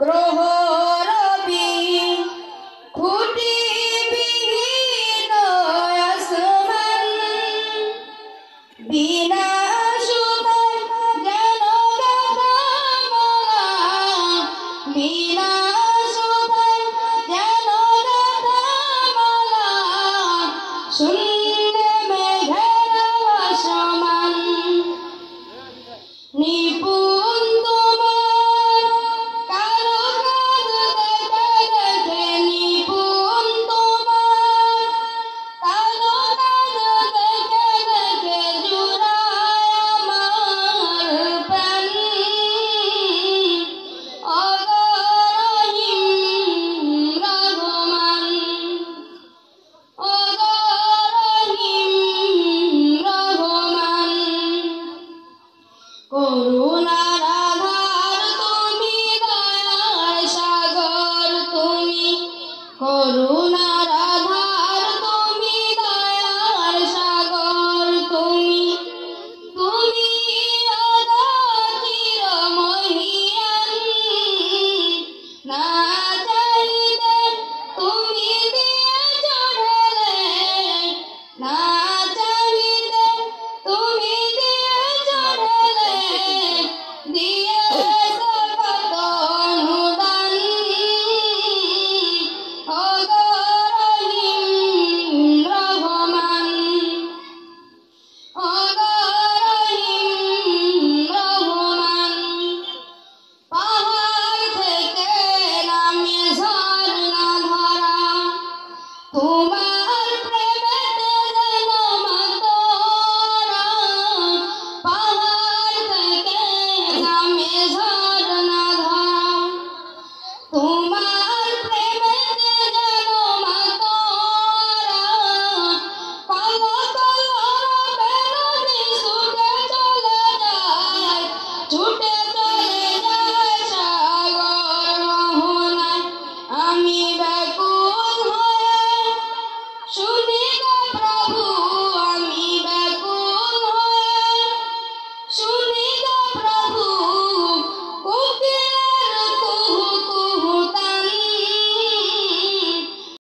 প্রহরবি খুঁটি বিহীন আসমান বিনা সুতায় যেন গাঁথা মালা বিনা সুতায় যেন গাঁথা মালা শূন্য মেঘের সমান নিপুণ তোমার কারুকাজ দেখে দেখে নিপুণ তোমার কারুকাজ দেখে দেখে জুড়ায় আমার প্রাণ অগরহিম রহমান অগরহিম রহমান করুণার